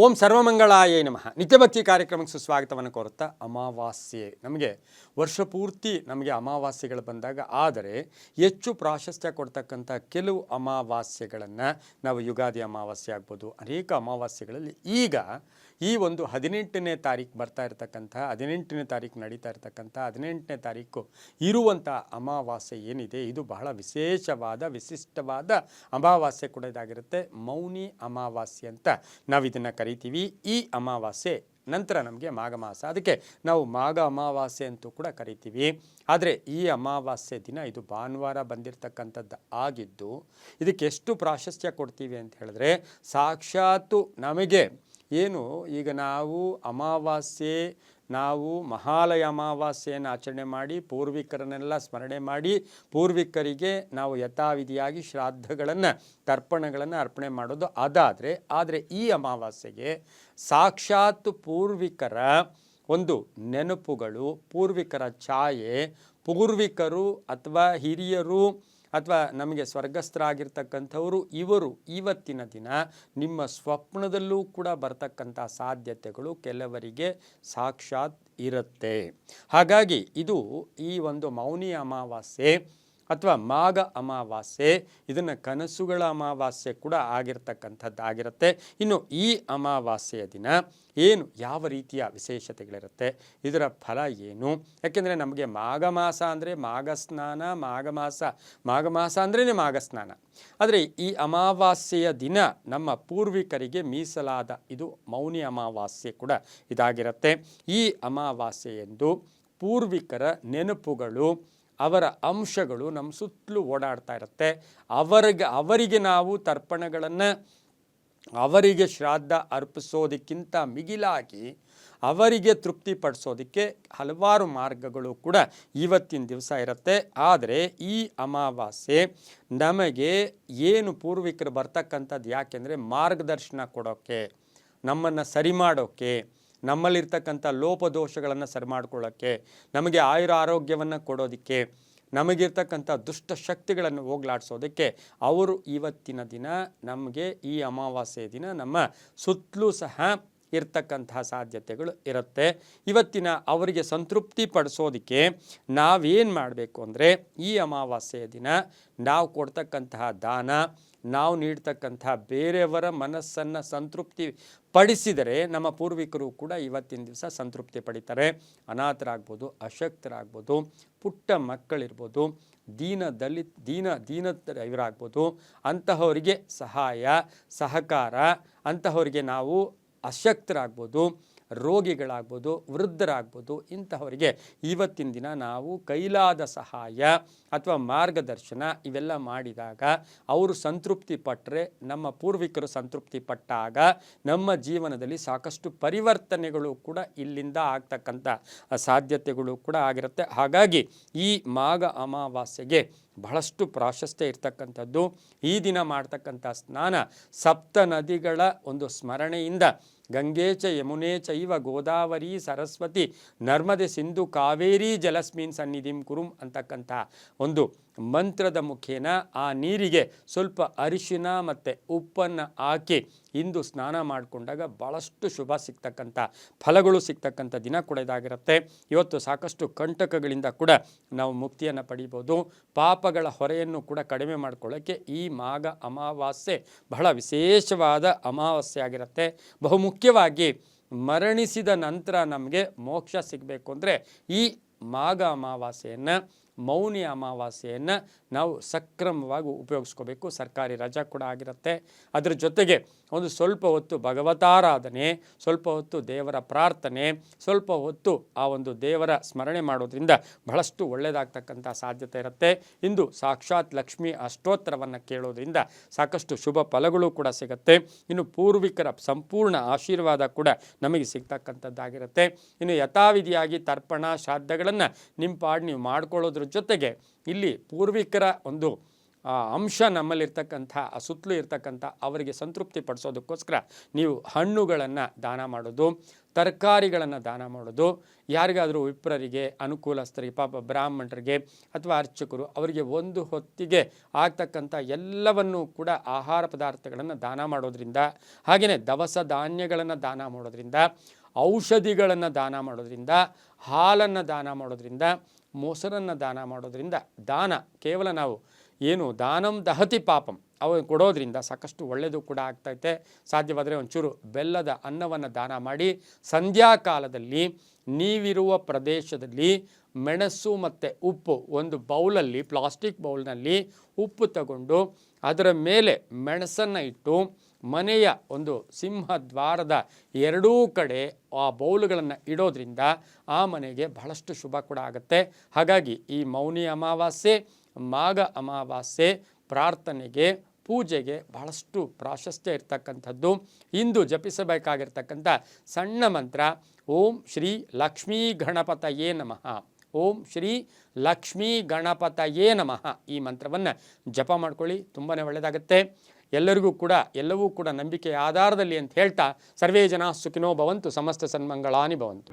ಓಂ ಸರ್ವಮಂಗಳಾಯೇ ನಮಃ. ನಿತ್ಯಭಕ್ತಿ ಕಾರ್ಯಕ್ರಮಕ್ಕೆ ಸುಸ್ವಾಗತವನ್ನು ಕೋರುತ್ತಾ, ಅಮಾವಾಸ್ಯೆ ನಮಗೆ ವರ್ಷ ಪೂರ್ತಿ ನಮಗೆ ಅಮಾವಾಸ್ಯೆಗಳು ಬಂದಾಗ, ಆದರೆ ಹೆಚ್ಚು ಪ್ರಾಶಸ್ತ್ಯ ಕೊಡ್ತಕ್ಕಂಥ ಕೆಲವು ಅಮಾವಾಸ್ಯೆಗಳನ್ನು ನಾವು ಯುಗಾದಿ ಅಮಾವಾಸ್ಯೆ ಆಗ್ಬೋದು, ಅನೇಕ ಅಮಾವಾಸ್ಯೆಗಳಲ್ಲಿ ಈಗ ಈ ಒಂದು 18ನೇ ತಾರೀಕು ಬರ್ತಾ ಇರತಕ್ಕಂಥ, 18ನೇ ತಾರೀಕು ನಡೀತಾ ಇರತಕ್ಕಂಥ 18ನೇ ತಾರೀಕು ಇರುವಂಥ ಅಮಾವಾಸ್ಯೆ ಏನಿದೆ, ಇದು ಬಹಳ ವಿಶಿಷ್ಟವಾದ ಅಮಾವಾಸ್ಯೆ ಕೂಡ ಇದಾಗಿರುತ್ತೆ. ಮೌನಿ ಅಮಾವಾಸ್ಯೆ ಅಂತ ನಾವು ಇದನ್ನು ಕರಿತೀವಿ. ಈ ಅಮಾವಾಸ್ಯೆ ನಂತರ ನಮಗೆ ಮಾಘ ಮಾಸ, ಅದಕ್ಕೆ ನಾವು ಮಾಘ ಅಮಾವಾಸ್ಯೆ ಅಂತೂ ಕೂಡ ಕರಿತೀವಿ. ಆದರೆ ಈ ಅಮಾವಾಸ್ಯೆ ದಿನ ಇದು ಭಾನುವಾರ ಬಂದಿರತಕ್ಕಂಥದ್ದು ಆಗಿದ್ದು, ಇದಕ್ಕೆ ಎಷ್ಟು ಪ್ರಾಶಸ್ತ್ಯ ಕೊಡ್ತೀವಿ ಅಂತ ಹೇಳಿದ್ರೆ, ಸಾಕ್ಷಾತ್ತು ನಮಗೆ ಏನು ಈಗ ನಾವು ಅಮಾವಾಸ್ಯೆ, ನಾವು ಮಹಾಲಯ ಅಮಾವಾಸ್ಯೆಯನ್ನು ಆಚರಣೆ ಮಾಡಿ ಪೂರ್ವಿಕರನ್ನೆಲ್ಲ ಸ್ಮರಣೆ ಮಾಡಿ ಪೂರ್ವಿಕರಿಗೆ ನಾವು ಯಥಾವಿಧಿಯಾಗಿ ಶ್ರಾದ್ದಗಳನ್ನು ತರ್ಪಣಗಳನ್ನು ಅರ್ಪಣೆ ಮಾಡೋದು ಆದರೆ ಈ ಅಮಾವಾಸ್ಯೆಗೆ ಸಾಕ್ಷಾತ್ ಪೂರ್ವಿಕರ ಒಂದು ನೆನಪುಗಳು, ಪೂರ್ವಿಕರ ಛಾಯೆ, ಪೂರ್ವಿಕರು ಅಥವಾ ಹಿರಿಯರು ಅಥವಾ ನಮಗೆ ಸ್ವರ್ಗಸ್ಥರಾಗಿರ್ತಕ್ಕಂಥವರು ಇವರು ಇವತ್ತಿನ ದಿನ ನಿಮ್ಮ ಸ್ವಪ್ನದಲ್ಲೂ ಕೂಡ ಬರ್ತಕ್ಕಂಥ ಸಾಧ್ಯತೆಗಳು ಕೆಲವರಿಗೆ ಸಾಕ್ಷಾತ್ ಇರುತ್ತೆ. ಹಾಗಾಗಿ ಇದು ಈ ಒಂದು ಮೌನಿ ಅಮಾವಾಸ್ಯೆ ಅಥವಾ ಮಾಘ ಅಮಾವಾಸ್ಯೆ, ಇದನ್ನು ಕನಸುಗಳ ಅಮಾವಾಸ್ಯೆ ಕೂಡ ಆಗಿರುತ್ತೆ. ಇನ್ನು ಈ ಅಮಾವಾಸ್ಯೆಯ ದಿನ ಏನು ಯಾವ ರೀತಿಯ ವಿಶೇಷತೆಗಳಿರುತ್ತೆ, ಇದರ ಫಲ ಏನು? ಯಾಕೆಂದರೆ ನಮಗೆ ಮಾಘ ಮಾಸ ಅಂದರೆ ಮಾಘ ಸ್ನಾನ, ಮಾಘ ಮಾಸ ಅಂದ್ರೇ ಮಾಘ ಸ್ನಾನ. ಆದರೆ ಈ ಅಮಾವಾಸ್ಯೆಯ ದಿನ ನಮ್ಮ ಪೂರ್ವಿಕರಿಗೆ ಮೀಸಲಾದ ಇದು ಮೌನಿ ಅಮಾವಾಸ್ಯೆ ಕೂಡ ಇದಾಗಿರುತ್ತೆ. ಈ ಅಮಾವಾಸ್ಯೆಯೆಂದು ಪೂರ್ವಿಕರ ನೆನಪುಗಳು, ಅವರ ಅಂಶಗಳು ನಮ್ಮ ಸುತ್ತಲೂ ಓಡಾಡ್ತಾ ಇರುತ್ತೆ. ಅವರಿಗೆ ನಾವು ತರ್ಪಣಗಳನ್ನು, ಅವರಿಗೆ ಶ್ರಾದ್ದ ಅರ್ಪಿಸೋದಕ್ಕಿಂತ ಮಿಗಿಲಾಗಿ ಅವರಿಗೆ ತೃಪ್ತಿಪಡಿಸೋದಕ್ಕೆ ಹಲವಾರು ಮಾರ್ಗಗಳು ಕೂಡ ಇವತ್ತಿನ ದಿವಸ ಇರುತ್ತೆ. ಆದರೆ ಈ ಅಮಾವಾಸ್ಯೆ ನಮಗೆ ಏನು ಪೂರ್ವಿಕರು ಬರ್ತಕ್ಕಂಥದ್ದು ಯಾಕೆಂದರೆ ಮಾರ್ಗದರ್ಶನ ಕೊಡೋಕ್ಕೆ, ನಮ್ಮನ್ನು ಸರಿ ಮಾಡೋಕ್ಕೆ, ನಮ್ಮಲ್ಲಿರ್ತಕ್ಕಂಥ ಲೋಪದೋಷಗಳನ್ನು ಸರಿ ಮಾಡ್ಕೊಳ್ಳೋಕ್ಕೆ, ನಮಗೆ ಆರೋಗ್ಯವನ್ನು ಕೊಡೋದಕ್ಕೆ, ನಮಗಿರ್ತಕ್ಕಂಥ ದುಷ್ಟ ಶಕ್ತಿಗಳನ್ನು ಹೋಗ್ಲಾಡಿಸೋದಕ್ಕೆ ಅವರು ಇವತ್ತಿನ ದಿನ ನಮಗೆ ಈ ಅಮಾವಾಸ್ಯೆ ದಿನ ನಮ್ಮ ಸುತ್ತಲೂ ಸಹ ಇರ್ತಕ್ಕಂತಹ ಸಾಧ್ಯತೆಗಳು ಇರುತ್ತೆ. ಇವತ್ತಿನ ಅವರಿಗೆ ಸಂತೃಪ್ತಿ ಪಡಿಸೋದಕ್ಕೆ ನಾವೇನು ಮಾಡಬೇಕು ಅಂದರೆ, ಈ ಅಮಾವಾಸ್ಯೆಯ ದಿನ ನಾವು ಕೊಡ್ತಕ್ಕಂತಹ ದಾನ, ನಾವು ನೀಡ್ತಕ್ಕಂಥ ಬೇರೆಯವರ ಮನಸ್ಸನ್ನು ಸಂತೃಪ್ತಿ ಪಡಿಸಿದರೆ ನಮ್ಮ ಪೂರ್ವಿಕರು ಕೂಡ ಇವತ್ತಿನ ದಿವಸ ಸಂತೃಪ್ತಿ ಪಡಿತಾರೆ. ಅನಾಥರಾಗ್ಬೋದು, ಅಶಕ್ತರಾಗ್ಬೋದು, ಪುಟ್ಟ ಮಕ್ಕಳಿರ್ಬೋದು, ಇವರಾಗ್ಬೋದು, ಅಂತಹವರಿಗೆ ಸಹಾಯ ಸಹಕಾರ, ಅಂತಹವರಿಗೆ ನಾವು ಅಶಕ್ತರಾಗ್ಬೋದು, ರೋಗಿಗಳಾಗ್ಬೋದು, ವೃದ್ಧರಾಗ್ಬೋದು, ಇಂತಹವರಿಗೆ ಇವತ್ತಿನ ದಿನ ನಾವು ಕೈಲಾದ ಸಹಾಯ ಅಥವಾ ಮಾರ್ಗದರ್ಶನ ಇವೆಲ್ಲ ಮಾಡಿದಾಗ ಅವರು ಸಂತೃಪ್ತಿ ಪಟ್ಟರೆ, ನಮ್ಮ ಪೂರ್ವಿಕರು ಸಂತೃಪ್ತಿ ಪಟ್ಟಾಗ ನಮ್ಮ ಜೀವನದಲ್ಲಿ ಸಾಕಷ್ಟು ಪರಿವರ್ತನೆಗಳು ಕೂಡ ಇಲ್ಲಿಂದ ಆಗ್ತಕ್ಕಂಥ ಸಾಧ್ಯತೆಗಳು ಕೂಡ ಆಗಿರುತ್ತೆ. ಹಾಗಾಗಿ ಈ ಮಾಘ ಅಮಾವಾಸ್ಯೆಗೆ ಬಹಳಷ್ಟು ಪ್ರಾಶಸ್ತ್ಯ ಇರ್ತಕ್ಕಂಥದ್ದು. ಈ ದಿನ ಮಾಡ್ತಕ್ಕಂಥ ಸ್ನಾನ ಸಪ್ತ ನದಿಗಳ ಒಂದು ಸ್ಮರಣೆಯಿಂದ, ಗಂಗೆ ಚ ಯಮುನೆ ಚೈವ ಗೋದಾವರಿ ಸರಸ್ವತಿ ನರ್ಮದೆ ಸಿಂಧು ಕಾವೇರಿ ಜಲಸ್ಮಿನ್ ಸನ್ನಿಧಿಂ ಕುರುಂ ಅಂತಕ್ಕಂಥ ಒಂದು ಮಂತ್ರದ ಮುಖೇನ ಆ ನೀರಿಗೆ ಸ್ವಲ್ಪ ಅರಿಶಿನ ಮತ್ತು ಉಪ್ಪನ್ನು ಹಾಕಿ ಇಂದು ಸ್ನಾನ ಮಾಡಿಕೊಂಡಾಗ ಭಾಳಷ್ಟು ಶುಭ ಸಿಗ್ತಕ್ಕಂಥ ಫಲಗಳು ಸಿಗ್ತಕ್ಕಂಥ ದಿನ ಕೂಡ ಇದಾಗಿರುತ್ತೆ. ಇವತ್ತು ಸಾಕಷ್ಟು ಕಂಟಕಗಳಿಂದ ಕೂಡ ನಾವು ಮುಕ್ತಿಯನ್ನು ಪಡಿಬೋದು. ಪಾಪಗಳ ಹೊರೆಯನ್ನು ಕೂಡ ಕಡಿಮೆ ಮಾಡ್ಕೊಳ್ಳೋಕ್ಕೆ ಈ ಮಾಘ ಅಮಾವಾಸ್ಯೆ ಬಹಳ ವಿಶೇಷವಾದ ಅಮಾವಾಸ್ಯೆ ಆಗಿರುತ್ತೆ. ಬಹುಮುಖ್ಯವಾಗಿ ಮರಣಿಸಿದ ನಂತರ ನಮಗೆ ಮೋಕ್ಷ ಸಿಗಬೇಕು ಅಂದರೆ ಈ ಮಾಘ ಅಮಾವಾಸ್ಯೆಯನ್ನು, ಮೌನಿ ಅಮಾವಾಸ್ಯೆಯನ್ನು ನಾವು ಸಕ್ರಮವಾಗಿ ಉಪಯೋಗಿಸ್ಕೋಬೇಕು. ಸರ್ಕಾರಿ ರಜಾ ಕೂಡ ಆಗಿರುತ್ತೆ. ಅದರ ಜೊತೆಗೆ ಒಂದು ಸ್ವಲ್ಪ ಹೊತ್ತು ಭಗವತಾರಾಧನೆ, ಸ್ವಲ್ಪ ಹೊತ್ತು ದೇವರ ಪ್ರಾರ್ಥನೆ, ಸ್ವಲ್ಪ ಹೊತ್ತು ಆ ಒಂದು ದೇವರ ಸ್ಮರಣೆ ಮಾಡೋದ್ರಿಂದ ಬಹಳಷ್ಟು ಒಳ್ಳೆಯದಾಗ್ತಕ್ಕಂಥ ಸಾಧ್ಯತೆ ಇರುತ್ತೆ. ಇಂದು ಸಾಕ್ಷಾತ್ ಲಕ್ಷ್ಮಿ ಅಷ್ಟೋತ್ತರವನ್ನು ಕೇಳೋದ್ರಿಂದ ಸಾಕಷ್ಟು ಶುಭ ಫಲಗಳು ಕೂಡ ಸಿಗುತ್ತೆ. ಇನ್ನು ಪೂರ್ವಿಕರ ಸಂಪೂರ್ಣ ಆಶೀರ್ವಾದ ಕೂಡ ನಮಗೆ ಸಿಗ್ತಕ್ಕಂಥದ್ದಾಗಿರುತ್ತೆ. ಇನ್ನು ಯಥಾವಿಧಿಯಾಗಿ ತರ್ಪಣ ಶ್ರಾದ್ದಗಳನ್ನು ನಿಮ್ಮ ಪಾಡು ನೀವು ಮಾಡ್ಕೊಳ್ಳೋದ್ರ ಜೊತೆಗೆ ಇಲ್ಲಿ ಪೂರ್ವಿಕರ ಒಂದು ಅಂಶ ನಮ್ಮಲ್ಲಿರ್ತಕ್ಕಂಥ ಆ ಸುತ್ತಲೂ ಇರ್ತಕ್ಕಂಥ ಅವರಿಗೆ ಸಂತೃಪ್ತಿ ಪಡಿಸೋದಕ್ಕೋಸ್ಕರ ನೀವು ಹಣ್ಣುಗಳನ್ನು ದಾನ ಮಾಡೋದು, ತರಕಾರಿಗಳನ್ನು ದಾನ ಮಾಡೋದು, ಯಾರಿಗಾದರೂ ವಿಪ್ರರಿಗೆ, ಅನುಕೂಲಸ್ಥರಿಗೆ, ಪಾಪ ಬ್ರಾಹ್ಮಣರಿಗೆ ಅಥವಾ ಅರ್ಚಕರು ಅವರಿಗೆ ಒಂದು ಹೊತ್ತಿಗೆ ಆಗ್ತಕ್ಕಂಥ ಎಲ್ಲವನ್ನೂ ಕೂಡ ಆಹಾರ ಪದಾರ್ಥಗಳನ್ನು ದಾನ ಮಾಡೋದ್ರಿಂದ, ಹಾಗೆಯೇ ದವಸ ಧಾನ್ಯಗಳನ್ನು ದಾನ ಮಾಡೋದ್ರಿಂದ, ಔಷಧಿಗಳನ್ನು ದಾನ ಮಾಡೋದ್ರಿಂದ, ಹಾಲನ್ನು ದಾನ ಮಾಡೋದ್ರಿಂದ, ಮೊಸರನ್ನು ದಾನ ಮಾಡೋದ್ರಿಂದ, ದಾನ ಕೇವಲ ನಾವು ಏನು ದಾನಂ ದಹತಿ ಪಾಪಂ ಅವು ಕೊಡೋದ್ರಿಂದ ಸಾಕಷ್ಟು ಒಳ್ಳೆಯದು ಕೂಡ ಆಗ್ತೈತೆ. ಸಾಧ್ಯವಾದರೆ ಒಂಚೂರು ಬೆಲ್ಲದ ಅನ್ನವನ್ನು ದಾನ ಮಾಡಿ ಸಂಧ್ಯಾಕಾಲದಲ್ಲಿ ನೀವಿರುವ ಪ್ರದೇಶದಲ್ಲಿ ಮೆಣಸು ಮತ್ತು ಉಪ್ಪು ಒಂದು ಬೌಲಲ್ಲಿ, ಪ್ಲಾಸ್ಟಿಕ್ ಬೌಲ್ನಲ್ಲಿ ಉಪ್ಪು ತಗೊಂಡು ಅದರ ಮೇಲೆ ಮೆಣಸನ್ನು ಇಟ್ಟು ಮನೆಯ ಒಂದು ಸಿಂಹದ್ವಾರದ ಎರಡೂ ಕಡೆ ಆ ಬೌಲುಗಳನ್ನು ಇಡೋದ್ರಿಂದ ಆ ಮನೆಗೆ ಬಹಳಷ್ಟು ಶುಭ ಕೂಡ ಆಗುತ್ತೆ. ಹಾಗಾಗಿ ಈ ಮೌನಿ ಅಮಾವಾಸ್ಯೆ, ಮಾಘ ಅಮಾವಾಸ್ಯೆ ಪ್ರಾರ್ಥನೆಗೆ, ಪೂಜೆಗೆ ಬಹಳಷ್ಟು ಪ್ರಾಶಸ್ತ್ಯ ಇರ್ತಕ್ಕಂಥದ್ದು. ಇಂದು ಜಪಿಸಬೇಕಾಗಿರ್ತಕ್ಕಂಥ ಸಣ್ಣ ಮಂತ್ರ ಓಂ ಶ್ರೀ ಲಕ್ಷ್ಮೀ ಗಣಪತಯೇ ನಮಃ, ಓಂ ಶ್ರೀ ಲಕ್ಷ್ಮೀ ಗಣಪತಯೇ ನಮಃ. ಈ ಮಂತ್ರವನ್ನು ಜಪ ಮಾಡ್ಕೊಳ್ಳಿ, ತುಂಬಾ ಒಳ್ಳೆಯದಾಗುತ್ತೆ. ಎಲ್ಲವೂ ಕೂಡ ನಂಬಿಕೆಯ ಆಧಾರದಲ್ಲಿ ಅಂತ ಹೇಳ್ತಾ ಸರ್ವೇ ಜನ ಸುಖಿನೋ ಭವಂತು, ಸಮಸ್ತ ಸನ್ಮಂಗಳಾನಿ ಭವಂತು.